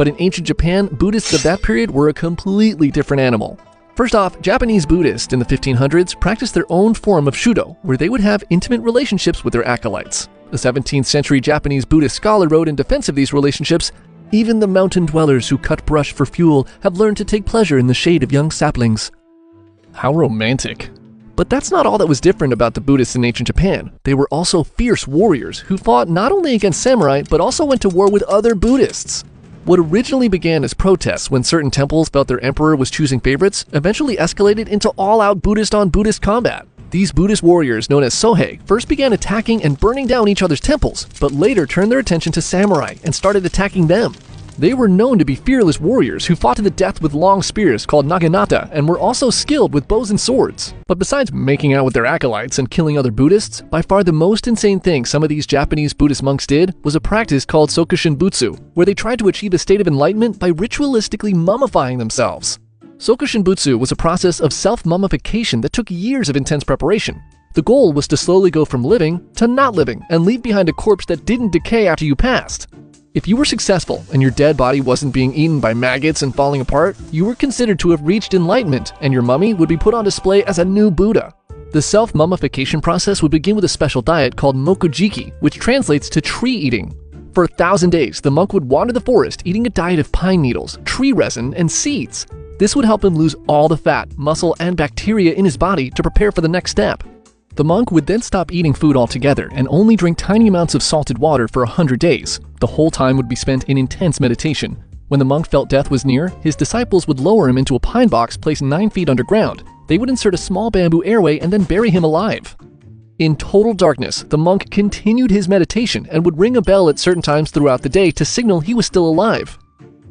But in ancient Japan, Buddhists of that period were a completely different animal. First off, Japanese Buddhists in the 1500s practiced their own form of Shudo, where they would have intimate relationships with their acolytes. A 17th century Japanese Buddhist scholar wrote in defense of these relationships, "Even the mountain dwellers who cut brush for fuel have learned to take pleasure in the shade of young saplings." How romantic. But that's not all that was different about the Buddhists in ancient Japan. They were also fierce warriors who fought not only against samurai, but also went to war with other Buddhists. What originally began as protests when certain temples felt their emperor was choosing favorites eventually escalated into all-out Buddhist-on-Buddhist combat. These Buddhist warriors, known as Sohei, first began attacking and burning down each other's temples, but later turned their attention to samurai and started attacking them. They were known to be fearless warriors who fought to the death with long spears called naginata and were also skilled with bows and swords. But besides making out with their acolytes and killing other Buddhists, by far the most insane thing some of these Japanese Buddhist monks did was a practice called Sokushinbutsu, where they tried to achieve a state of enlightenment by ritualistically mummifying themselves. Sokushinbutsu was a process of self-mummification that took years of intense preparation. The goal was to slowly go from living to not living and leave behind a corpse that didn't decay after you passed. If you were successful and your dead body wasn't being eaten by maggots and falling apart, you were considered to have reached enlightenment, and your mummy would be put on display as a new Buddha. The self-mummification process would begin with a special diet called mokujiki, which translates to tree eating. For 1,000 days, the monk would wander the forest eating a diet of pine needles, tree resin, and seeds. This would help him lose all the fat, muscle, and bacteria in his body to prepare for the next step. The monk would then stop eating food altogether and only drink tiny amounts of salted water for 100 days. The whole time would be spent in intense meditation. When the monk felt death was near, his disciples would lower him into a pine box placed 9 feet underground. They would insert a small bamboo airway and then bury him alive. In total darkness, the monk continued his meditation and would ring a bell at certain times throughout the day to signal he was still alive.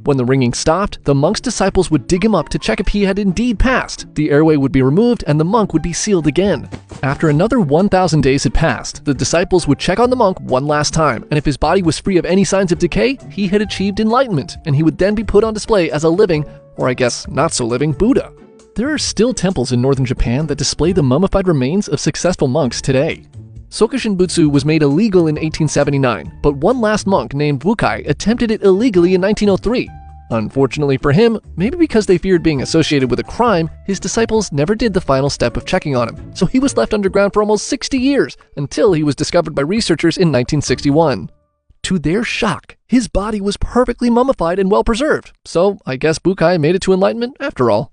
When the ringing stopped, the monk's disciples would dig him up to check if he had indeed passed. The airway would be removed and the monk would be sealed again. After another 1,000 days had passed, the disciples would check on the monk one last time, and if his body was free of any signs of decay, he had achieved enlightenment, and he would then be put on display as a living, or I guess not so living, Buddha. There are still temples in northern Japan that display the mummified remains of successful monks today. Sokushinbutsu was made illegal in 1879, but one last monk named Wukai attempted it illegally in 1903. Unfortunately for him, maybe because they feared being associated with a crime, his disciples never did the final step of checking on him, so he was left underground for almost 60 years until he was discovered by researchers in 1961. To their shock, his body was perfectly mummified and well preserved, so I guess Wukai made it to enlightenment after all.